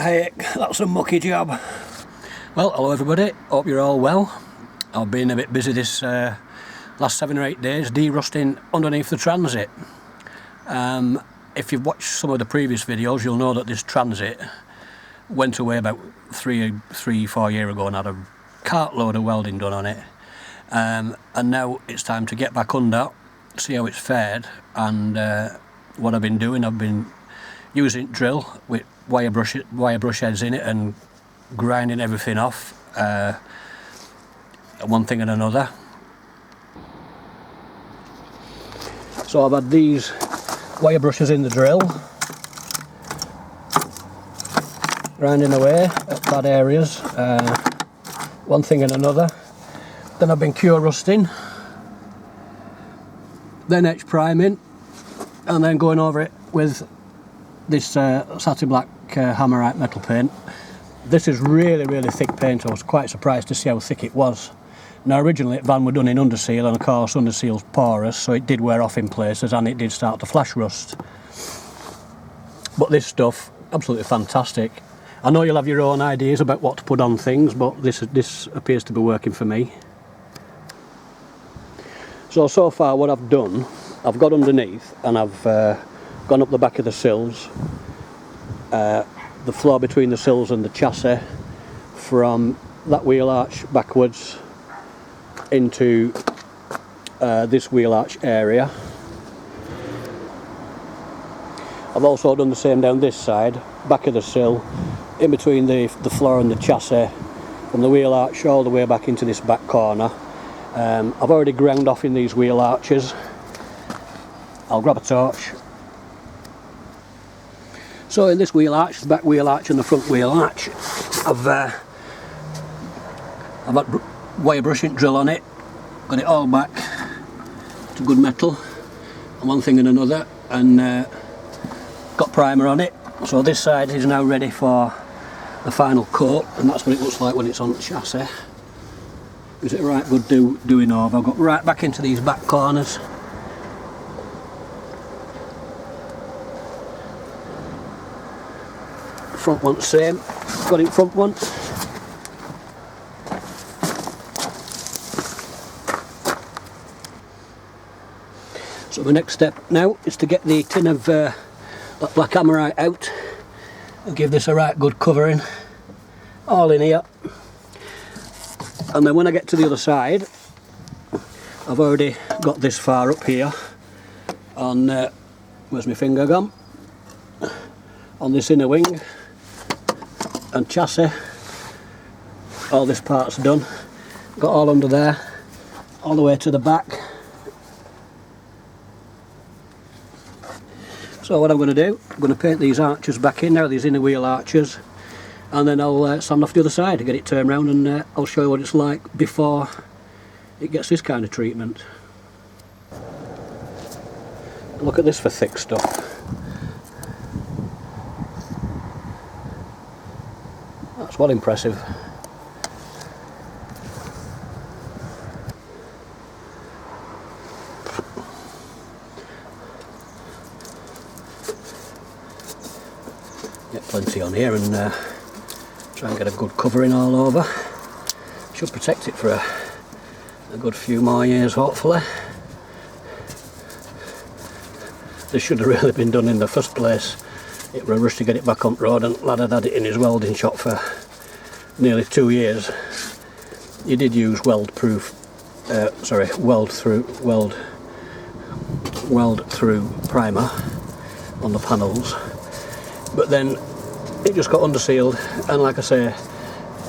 heck, that's a mucky job. Well, hello everybody, hope you're all well. I've been a bit busy this last 7 or 8 days de-rusting underneath the Transit. If you've watched some of the previous videos, you'll know that this Transit went away about 3-4 years ago and had a cartload of welding done on it. And now it's time to get back under, see how it's fared, and what I've been doing, I've been using drill with wire brush heads in it and grinding everything off, one thing and another. So I've had these wire brushes in the drill, grinding away at bad areas, one thing and another. Then I've been Kurusting, then etch priming, and then going over it with this satin black Hammerite metal paint. This is really thick paint. I was quite surprised to see how thick it was. Now originally Van were done in underseal, and of course underseal's porous, so it did wear off in places and it did start to flash rust. But this stuff, absolutely fantastic. I know you'll have your own ideas about what to put on things, but this appears to be working for me. So far what I've done, I've got underneath and I've gone up the back of the sills, the floor between the sills and the chassis, from that wheel arch backwards into this wheel arch area. I've also done the same down this side, back of the sill, in between the floor and the chassis, from the wheel arch all the way back into this back corner. I've already ground off in these wheel arches. I'll grab a torch. So in this wheel arch, the back wheel arch and the front wheel arch, I've had wire brushing drill on it, got it all back to good metal, and one thing and another, and got primer on it. So this side is now ready for the final coat, and that's what it looks like when it's on the chassis. Is it right good doing over? I've got right back into these back corners. Front one same, got it front one. So the next step now is to get the tin of that black Hammerite out and give this a right good covering, all in here. And then when I get to the other side, I've already got this far up here on, where's my finger gone? On this inner wing and chassis. All this part's done. Got all under there, all the way to the back. So what I'm going to do, I'm going to paint these arches back in now, these inner wheel arches, and then I'll sand off the other side to get it turned around, and I'll show you what it's like before it gets this kind of treatment. Look at this for thick stuff. That's well impressive. Get plenty on here and try and get a good covering all over. Should protect it for a good few more years, hopefully. This should have really been done in the first place. It was a rush to get it back on the road, and lad had it in his welding shop for nearly 2 years. He did use weld through primer on the panels, but then it just got undersealed, and like I say,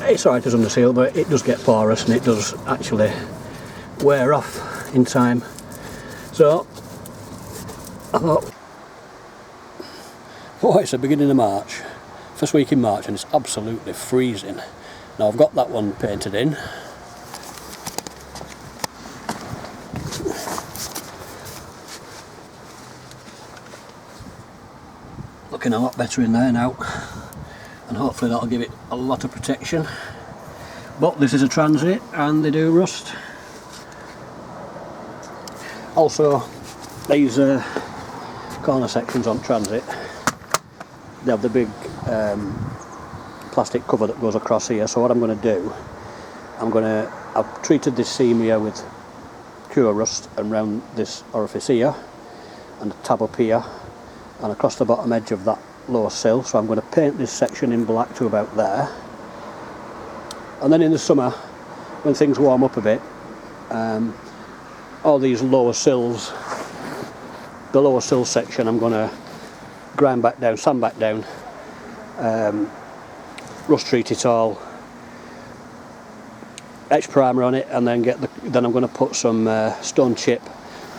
it's alright as undersealed, but it does get porous and it does actually wear off in time. So I thought, oh, it's the beginning of March, first week in March, and it's absolutely freezing. Now I've got that one painted in. Looking a lot better in there now, and hopefully that'll give it a lot of protection. But this is a Transit and they do rust. Also, these corner sections on Transit, they have the big plastic cover that goes across here. So what I'm going to do, I've treated this seam here with Kurust and round this orifice here and the tab up here and across the bottom edge of that lower sill. So I'm going to paint this section in black to about there, and then in the summer when things warm up a bit, all these lower sills, the lower sill section, I'm going to grind back down, sand back down, rust treat it all, etch primer on it, and then then I'm going to put some stone chip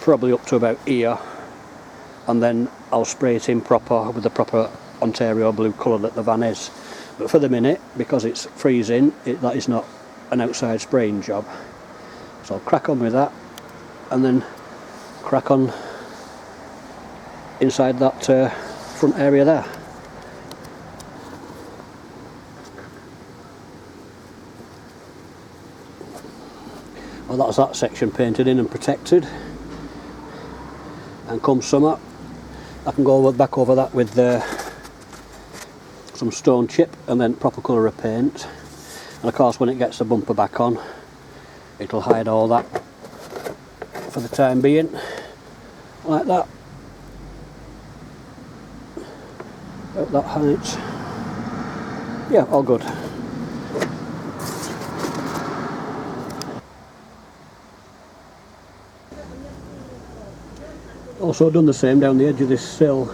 probably up to about here, and then I'll spray it in proper with the proper Ontario blue colour that the van is. But for the minute, because it's freezing, that is not an outside spraying job. So I'll crack on with that and then crack on inside that front area there. Well, that's that section painted in and protected, and come summer I can go back over that with some stone chip and then proper colour of paint, and of course when it gets the bumper back on it'll hide all that for the time being, like that, at that height. Yeah, all good. Also done the same down the edge of this sill.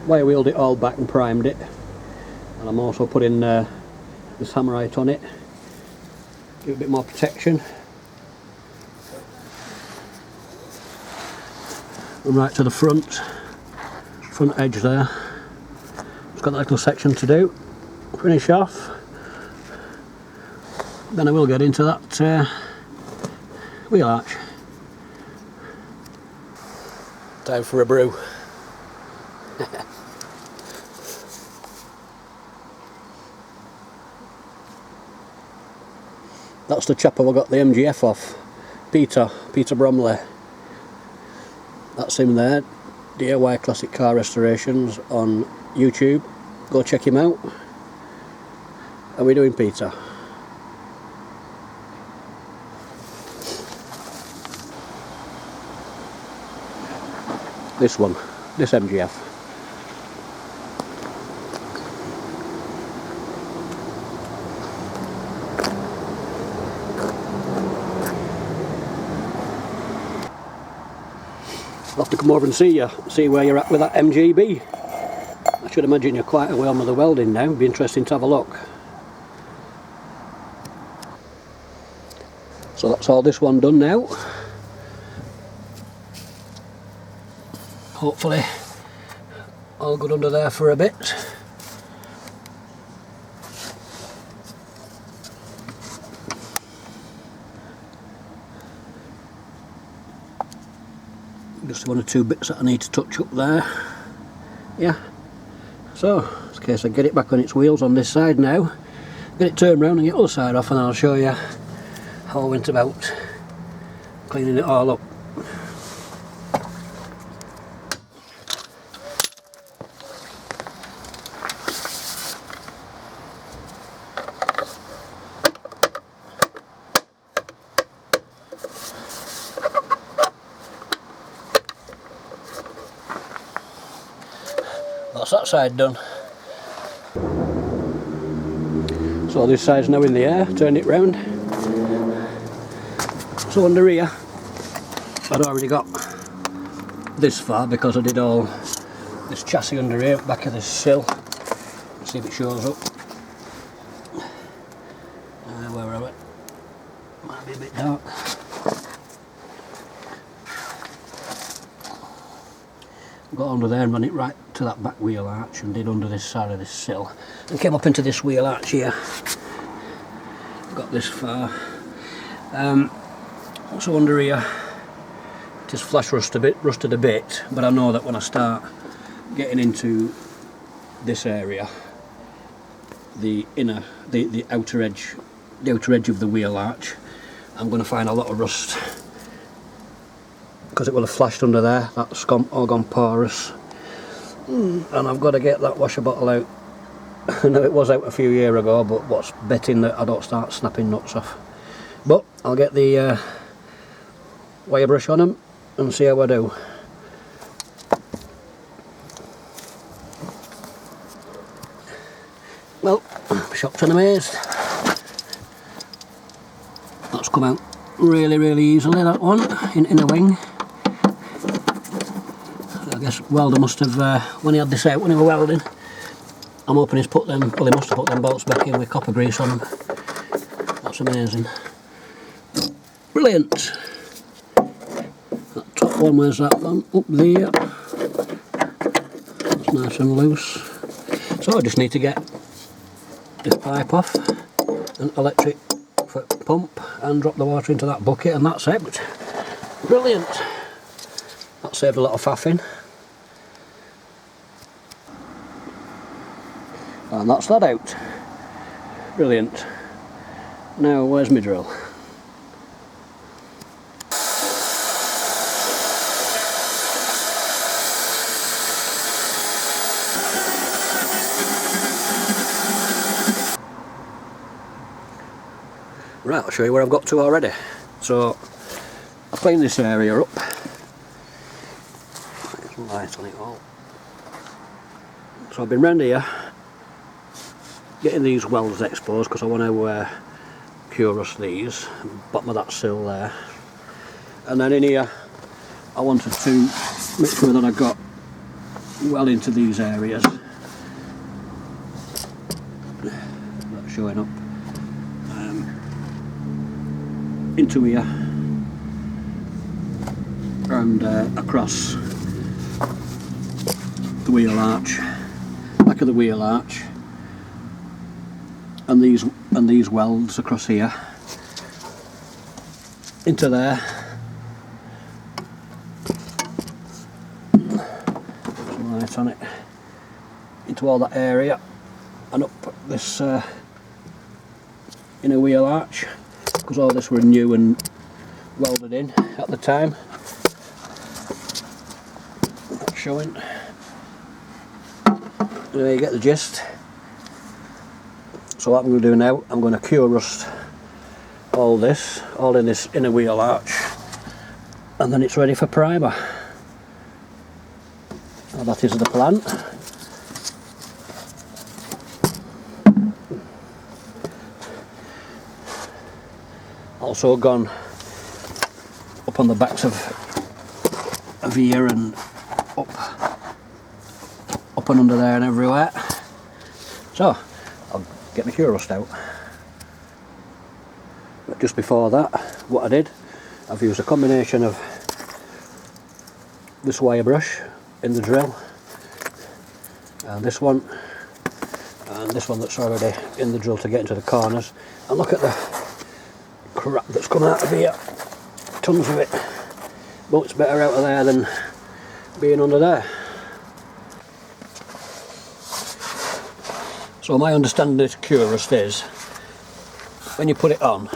Wire wheeled it all back and primed it, and I'm also putting this Hammerite on it, give it a bit more protection. And right to the front edge there, it's got that little section to do, finish off, then I will get into that wheel arch. Time for a brew. That's the chap I got the MGF off, Peter Bromley. That's him there, DIY Classic Car Restorations on YouTube. Go check him out. How are we doing, Peter? This one, this MGF. I'll have to come over and see where you're at with that MGB. I should imagine you're quite a way on with the welding now. It'd be interesting to have a look. So that's all this one done now. Hopefully all good under there for a bit. Just one or two bits that I need to touch up there. Yeah, so it's a case I get it back on its wheels on this side now, get it turned round and get the other side off, and I'll show you how I went about cleaning it all up. That's that side done. So this side's now in the air, turn it round. So under here, I'd already got this far because I did all this chassis under here, back of this sill. Let's see if it shows up. Where are we? Might be a bit dark. Got under there and ran it right to that back wheel arch and did under this side of this sill and came up into this wheel arch here. Got this far. So under here it is flash rusted a bit, but I know that when I start getting into this area, the outer edge of the wheel arch, I'm going to find a lot of rust, because it will have flashed under there. That's all gone porous, and I've got to get that washer bottle out I know it was out a few years ago, but what's betting that I don't start snapping nuts off. But I'll get the wire brush on them and see how I do. Well, I'm shocked and amazed. That's come out really easily, that one, in a wing. I guess welder must have, when he had this out, when he was welding, I'm hoping he's put them, well he must have put them bolts back in with copper grease on them. That's amazing. Brilliant. That top one, where's that one? Up there. That's nice and loose. So I just need to get this pipe off, an electric pump, and drop the water into that bucket, and that's it. Brilliant. That saved a lot of faffing. And that's that out. Brilliant. Now where's my drill? Right, I'll show you where I've got to already. So I've cleaned this area up. There's some light on it all. So I've been round here getting these welds exposed because I want to Kurust these, bottom of that sill there. And then in here I wanted to make sure that I got well into these areas. That's showing up. Into here and across the wheel arch, back of the wheel arch, and these welds across here into there. Some light on it. Into all that area and up this inner wheel arch, because all this were new and welded in at the time. That's showing. There you get the gist. So what I'm going to do now, I'm going to Kurust all this, all in this inner wheel arch, and then it's ready for primer. Now that is the plan. Also gone up on the backs of here and up and under there and everywhere. So I'll get my Kurust out. But just before that, what I did, I've used a combination of this wire brush in the drill, and this one that's already in the drill to get into the corners. And look at the crap that's come out of here, tons of it, but it's better out of there than being under there. So my understanding of Kurust is, when you put it on,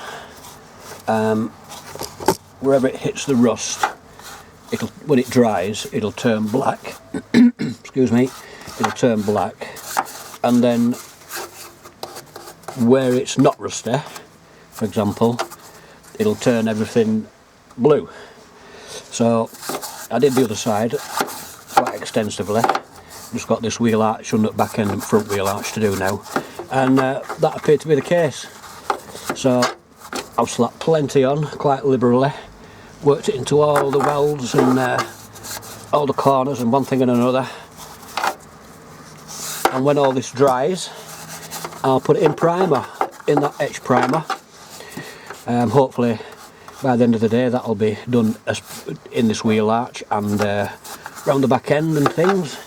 wherever it hits the rust, when it dries, it'll turn black. Excuse me, it'll turn black, and then where it's not rusty, for example, it'll turn everything blue. So I did the other side quite extensively. Just got this wheel arch, under back end and front wheel arch to do now, and that appeared to be the case. So I've slapped plenty on quite liberally, worked it into all the welds and all the corners and one thing and another, and when all this dries I'll put it in primer, in that Etch Primer. Hopefully by the end of the day that'll be done in this wheel arch and round the back end and things,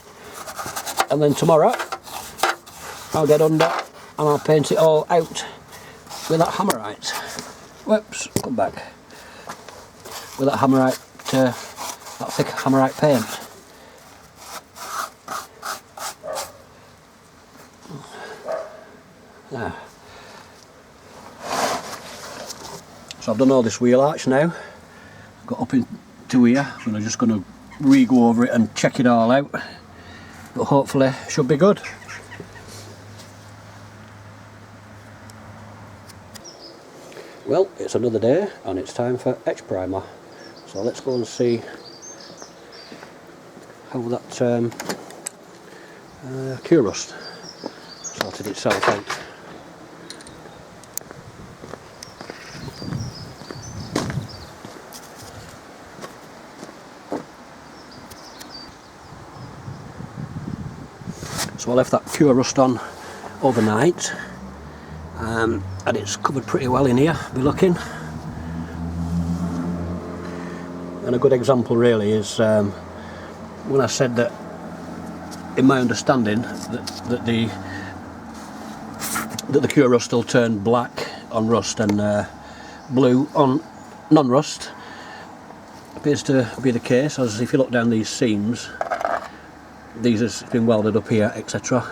and then tomorrow I'll get under and I'll paint it all out with that Hammerite. Whoops, come back. With that Hammerite, that thick Hammerite paint. Yeah. So I've done all this wheel arch now. I've got up into here, so I'm just going to re-go over it and check it all out. But hopefully, should be good. Well, it's another day and it's time for Etch Primer. So let's go and see how that Kurust sorted itself out. So I left that Kurust on overnight, and it's covered pretty well in here, be looking. And a good example really is when I said that, in my understanding, that the Kurust will turn black on rust and blue on non-rust. Appears to be the case, as if you look down these seams, these have been welded up here, etc.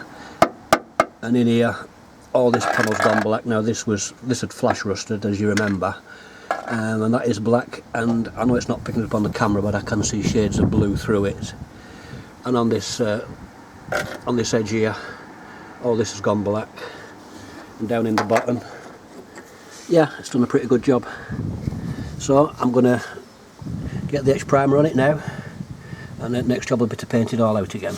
And in here, all this panel's gone black. Now this had flash rusted, as you remember, and that is black. And I know it's not picking up on the camera, but I can see shades of blue through it. And on this edge here, all this has gone black. And down in the bottom, yeah, it's done a pretty good job. So I'm going to get the Etch Primer on it now, and the next job will be to paint it all out again.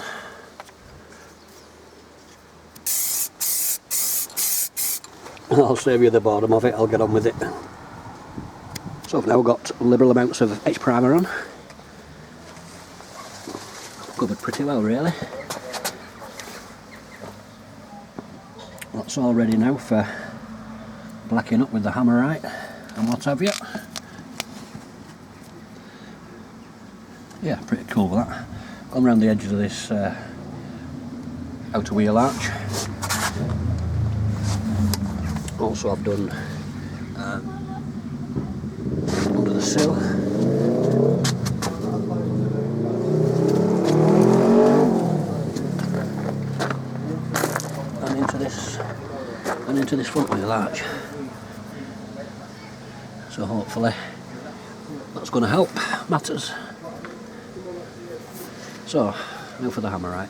I'll save you the bottom of it, I'll get on with it. So I've now got liberal amounts of Etch Primer on. Covered pretty well really. That's all ready now for blacking up with the Hammerite and what have you. Yeah, pretty cool with that. Gone around the edges of this outer wheel arch. Also I've done under the sill. And into this front wheel arch. So hopefully that's going to help matters. So, now for the Hammerite.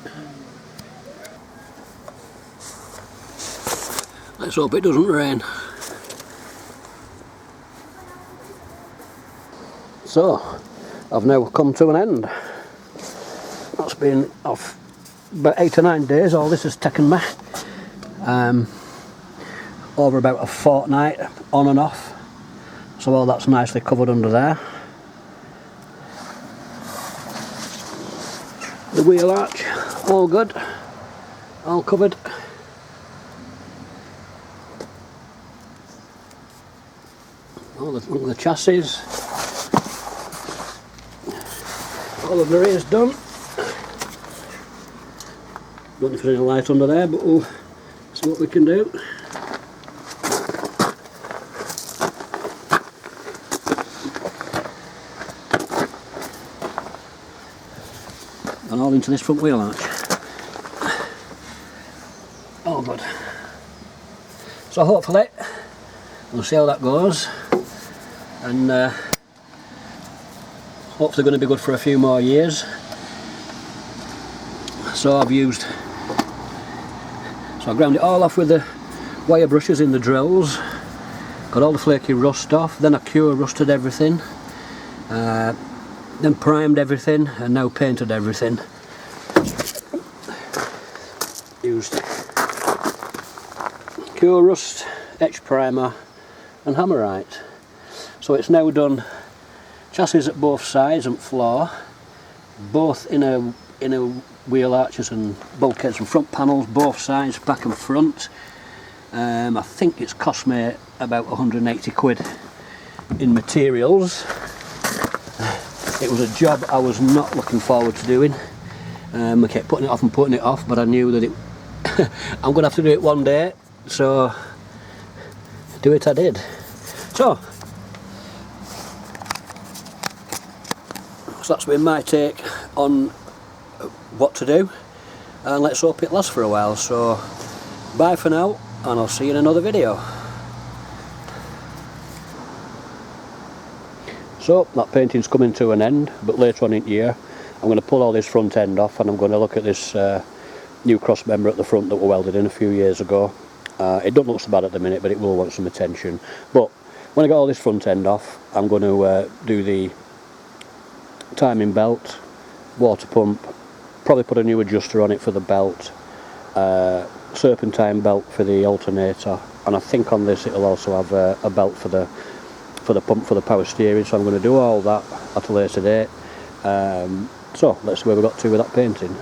Let's hope it doesn't rain. So, I've now come to an end. That's been off about 8 or 9 days, all this has taken me. Over about a fortnight, on and off. So all that's nicely covered under there. The wheel arch, all good, all covered. All the chassis, all of the rear's done. Don't know if there's any light under there, but we'll see what we can do. And all into this front wheel arch. Oh good. So hopefully we'll see how that goes, and hopefully going to be good for a few more years. So I ground it all off with the wire brushes in the drills, got all the flaky rust off, then I Kurusted everything, then primed everything, and now painted everything. Used Kurust, Etch Primer and Hammerite. So it's now done chassis at both sides and floor, both inner wheel arches and bulkheads and front panels, both sides, back and front. I think it's cost me about 180 quid in materials. It was a job I was not looking forward to doing. I kept putting it off, but I knew that I'm going to have to do it one day, so do it I did. So that's been my take on what to do, and let's hope it lasts for a while. So bye for now, and I'll see you in another video. So that painting's coming to an end, but later on in the year I'm going to pull all this front end off, and I'm going to look at this new cross member at the front that were welded in a few years ago. It doesn't look so bad at the minute, but it will want some attention. But When I got all this front end off, I'm going to do the timing belt, water pump, probably put a new adjuster on it for the belt, serpentine belt for the alternator, and I think on this it'll also have a belt for the pump for the power steering, so I'm going to do all that at a later date. So let's see where we got to with that painting.